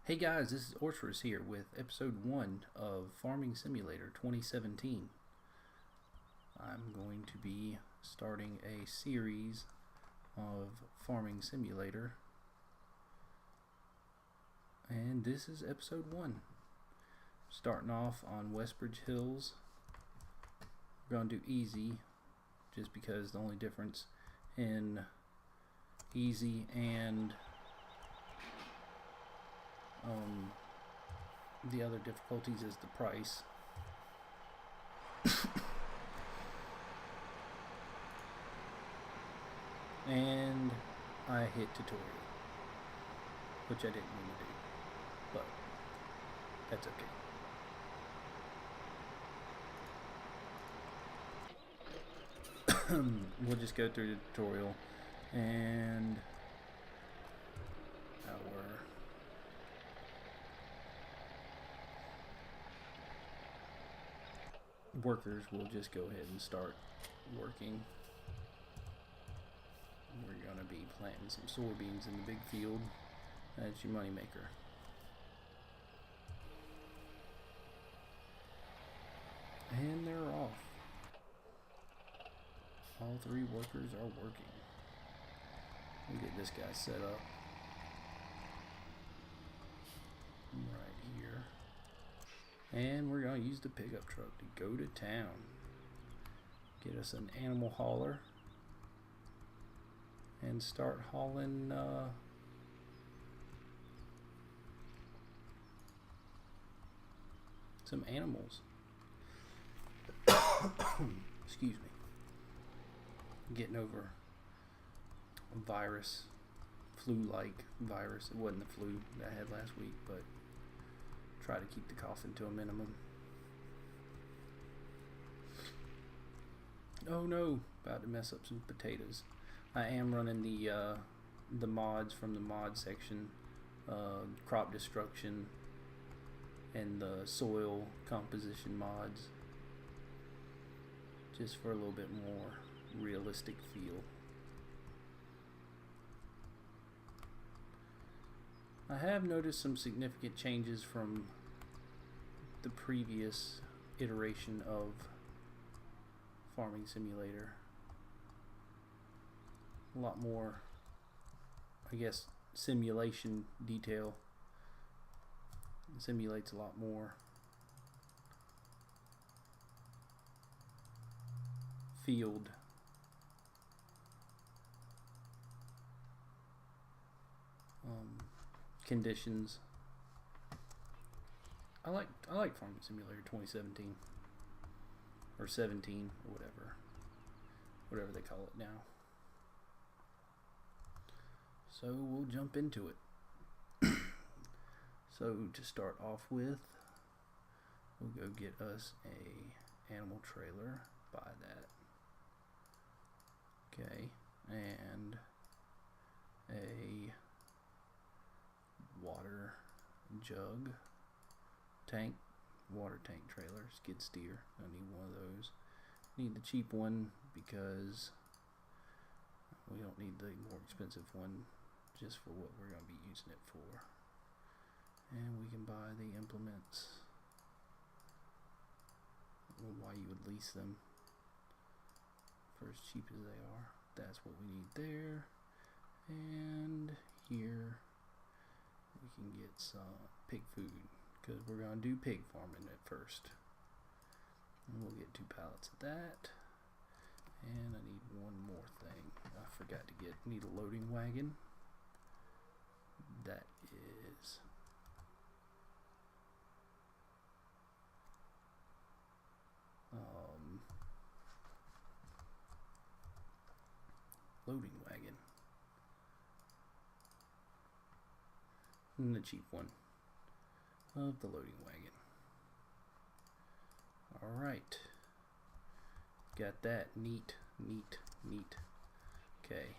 Hey guys, this is Orchard's here with episode 1 of Farming Simulator 2017. I'm going to be starting a series of Farming Simulator, and this is episode 1. Starting off on Westbridge Hills. We're going to do easy, just because the only difference in easy and the other difficulties is the price. And I hit tutorial, which I didn't mean to do, but that's okay. We'll just go through the tutorial, and our workers will just go ahead and start working. We're going to be planting some soybeans in the big field. That's your money maker. And they're off. All 3 workers are working. We'll get this guy set up right here. And we're going to use the pickup truck to go to town. Get us an animal hauler. And start hauling some animals. Excuse me. Getting over a virus, flu-like virus. It wasn't the flu that I had last week, but try to keep the coughing to a minimum. Oh no, about to mess up some potatoes. I am running the mods from the mod section, crop destruction and the soil composition mods, just for a little bit more realistic feel. I have noticed some significant changes from the previous iteration of Farming Simulator. A lot more, I guess, simulation detail. It simulates a lot more. Field conditions. I like Farming Simulator 2017 or 17 or whatever they call it now. So we'll jump into it. So to start off with, we'll go get us a animal trailer. Buy that. Okay, and a water jug tank, water tank trailer, skid steer. I need one of those. Need the cheap one because we don't need the more expensive one, just for what we're going to be using it for. And we can buy the implements. Why you would lease them for as cheap as they are. That's what we need there. And here we can get some pig food, because we're going to do pig farming at first. And we'll get 2 pallets of that. And I need one more thing. I forgot to need a loading wagon. That is loading wagon. And the cheap one of the loading wagon. Alright. Got that. Neat. Okay.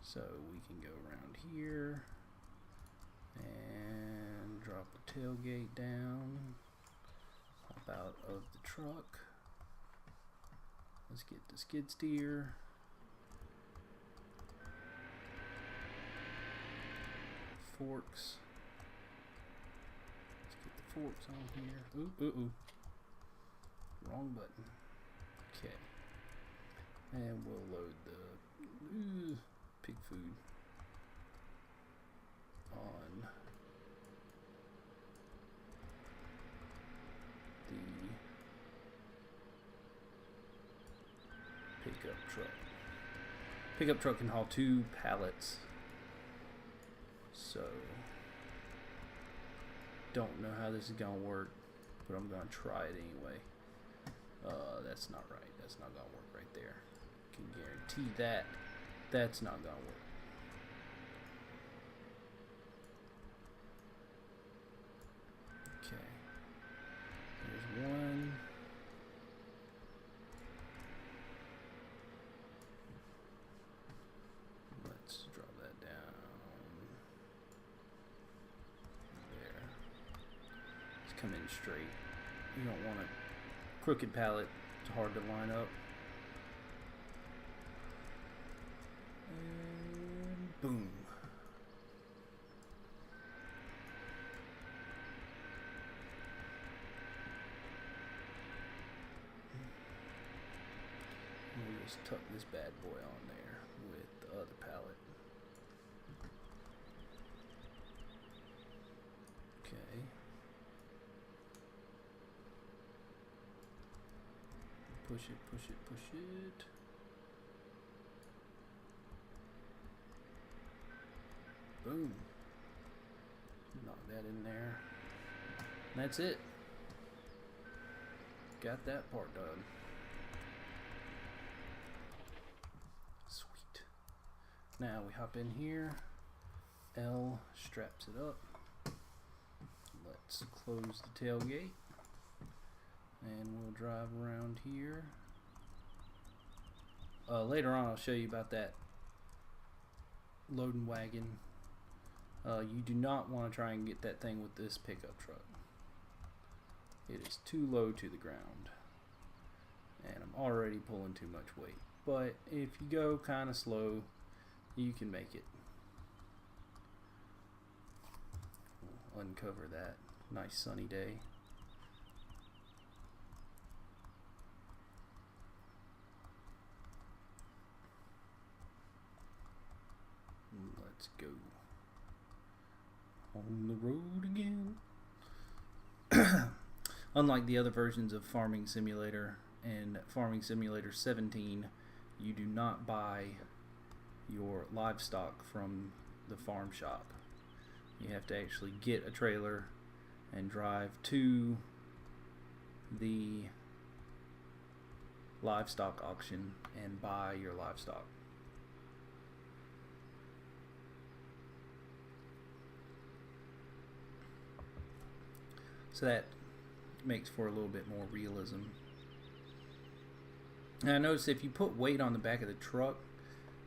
So we can go around here and drop the tailgate down, hop out of the truck. Let's get the skid steer. Forks. forks on here. Ooh. Wrong button. Okay. And we'll load the pig food on the pickup truck. Pickup truck can haul 2 pallets. So, don't know how this is gonna work, but I'm gonna try it anyway. That's not right. That's not gonna work right there. Can guarantee that that's not gonna work. Okay. There's one. Let's drop that down. There. Let's come in straight. You don't want a crooked pallet. It's hard to line up. And boom. We'll just tuck this bad boy on there with the other pallet. Okay. Push it. Boom. Knock that in there. And that's it. Got that part done. Sweet. Now we hop in here. L straps it up. Let's close the tailgate. And we'll drive around here. Later on I'll show you about that loading wagon. You do not want to try and get that thing with this pickup truck. It is too low to the ground. And I'm already pulling too much weight. But if you go kind of slow, you can make it. We'll uncover that nice sunny day. Let's go. On the road again. Unlike the other versions of Farming Simulator and Farming Simulator 17, you do not buy your livestock from the farm shop. You have to actually get a trailer and drive to the livestock auction and buy your livestock. So that makes for a little bit more realism. And I noticed if you put weight on the back of the truck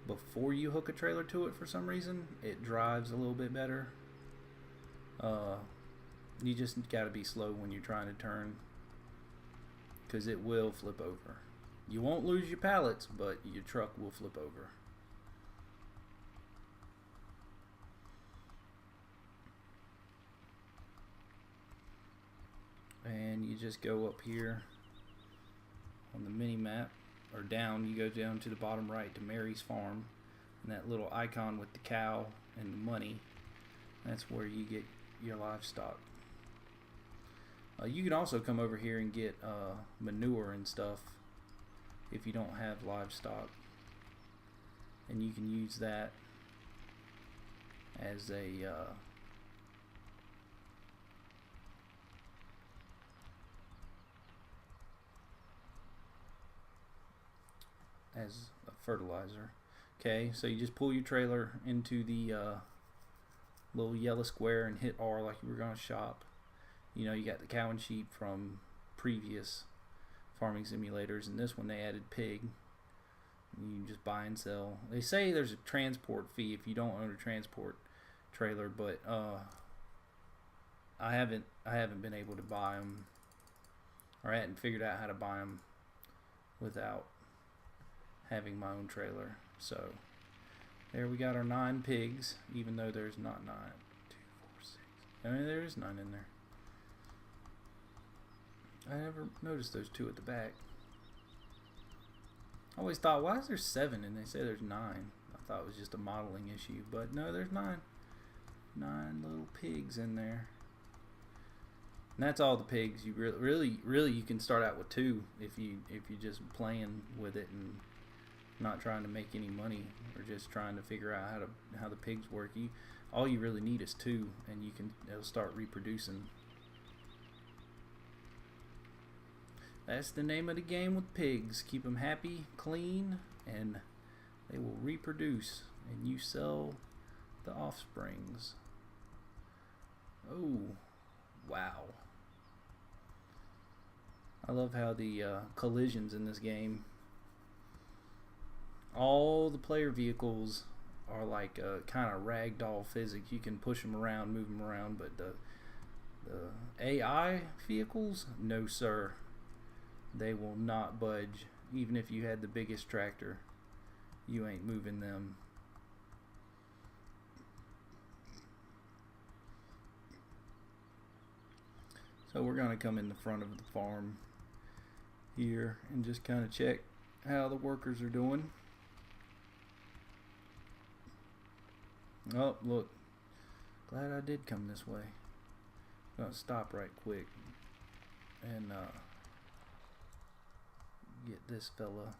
before you hook a trailer to it for some reason, it drives a little bit better. You just got to be slow when you're trying to turn, because it will flip over. You won't lose your pallets, but your truck will flip over. And you just go up here on the mini map, or down, you go down to the bottom right to Mary's Farm, and that little icon with the cow and the money, that's where you get your livestock. You can also come over here and get manure and stuff if you don't have livestock, and you can use that as a fertilizer. Okay, so you just pull your trailer into the little yellow square and hit R like you were going to shop. You know, you got the cow and sheep from previous farming simulators, and this one they added pig. You can just buy and sell. They say there's a transport fee if you don't own a transport trailer, but I haven't been able to buy them, or I hadn't figured out how to buy them without having my own trailer. So there we got our 9 pigs, even though there's not 9. 2, 4, 6. I mean, there is 9 in there. I never noticed those 2 at the back. I always thought, why is there 7 and they say there's 9? I thought it was just a modeling issue, but no, there's 9. 9 little pigs in there. And that's all the pigs. You really you can start out with 2 if you're just playing with it and not trying to make any money or just trying to figure out how the pigs work. All you really need is 2, and it'll start reproducing. That's the name of the game with pigs. Keep them happy, clean, and they will reproduce, and you sell the offsprings. Oh, wow. I love how the collisions in this game, all the player vehicles are like kind of ragdoll physics. You can push them around, move them around, but the AI vehicles, no sir. They will not budge. Even if you had the biggest tractor, you ain't moving them. So we're going to come in the front of the farm here and just kind of check how the workers are doing. Oh, look. Glad I did come this way. I'm going to stop right quick and get this fella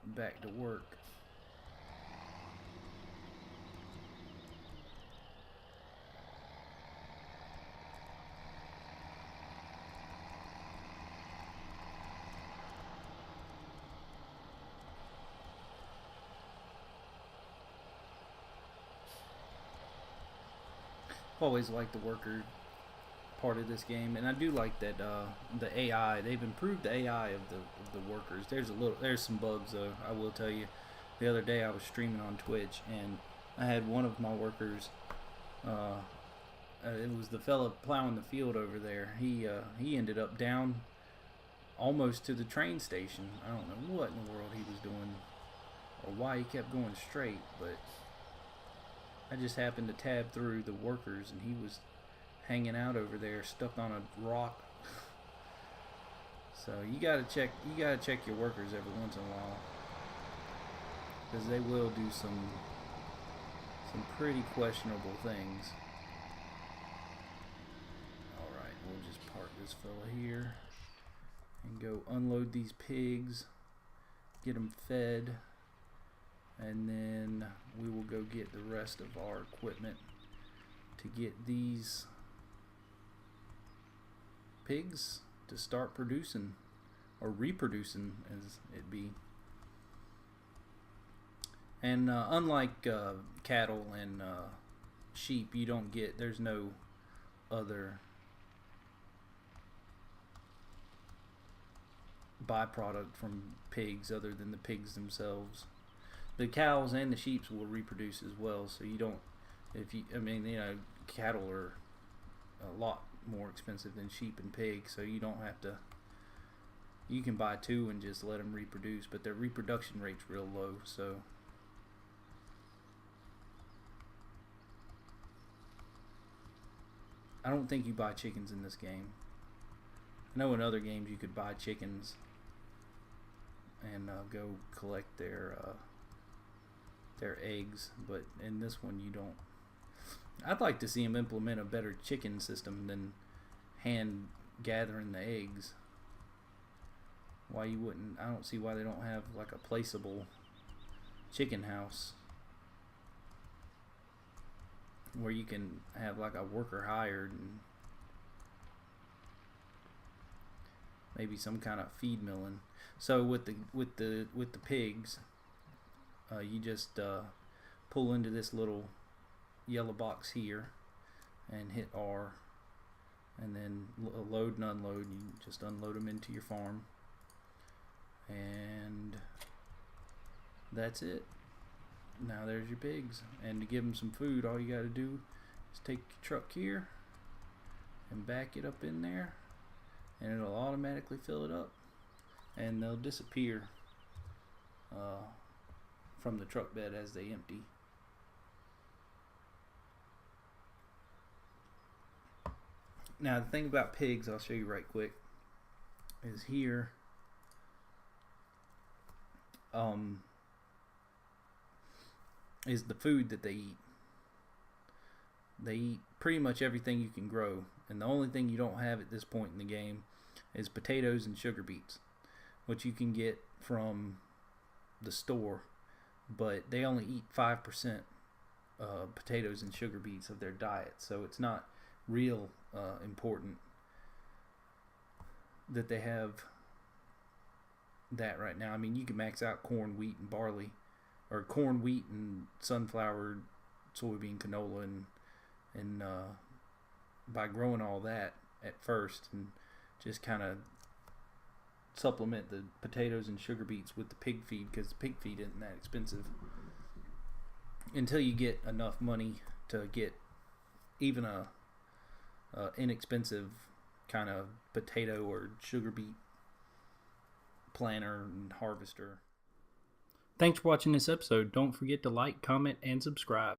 back to work. I've always liked the worker part of this game, and I do like that the AI. They've improved the AI of the workers. There's some bugs though. I will tell you. The other day I was streaming on Twitch, and I had one of my workers. It was the fella plowing the field over there. He ended up down almost to the train station. I don't know what in the world he was doing or why he kept going straight, but I just happened to tab through the workers, and he was hanging out over there, stuck on a rock. So you gotta check your workers every once in a while, because they will do some pretty questionable things. All right, we'll just park this fella here and go unload these pigs, get them fed, and then we will go get the rest of our equipment to get these pigs to start producing, or reproducing as it be. And unlike cattle and sheep, there's no other byproduct from pigs other than the pigs themselves. The cows and the sheep will reproduce as well, so you don't, cattle are a lot more expensive than sheep and pigs, so you don't have to, you can buy 2 and just let them reproduce, but their reproduction rate's real low. So I don't think you buy chickens in this game. I know in other games you could buy chickens and go collect their eggs, but in this one you don't. I'd like to see them implement a better chicken system than hand gathering the eggs. Why you wouldn't? I don't see why they don't have like a placeable chicken house where you can have like a worker hired and maybe some kind of feed milling. So with the pigs, you just pull into this little yellow box here and hit R, and then load and unload. You just unload them into your farm, and that's it. Now there's your pigs. And to give them some food, all you got to do is take your truck here and back it up in there, and it'll automatically fill it up, and they'll disappear from the truck bed as they empty. Now the thing about pigs, I'll show you right quick. is here. Is the food that they eat. They eat pretty much everything you can grow, and the only thing you don't have at this point in the game is potatoes and sugar beets, which you can get from the store, but they only eat 5% potatoes and sugar beets of their diet, so it's not real important that they have that right now. I mean, you can max out corn, wheat, and barley, or corn, wheat, and sunflower, soybean, canola, and by growing all that at first and just kind of supplement the potatoes and sugar beets with the pig feed, because the pig feed isn't that expensive, until you get enough money to get even a inexpensive kind of potato or sugar beet planter and harvester. Thanks for watching this episode. Don't forget to like, comment, and subscribe.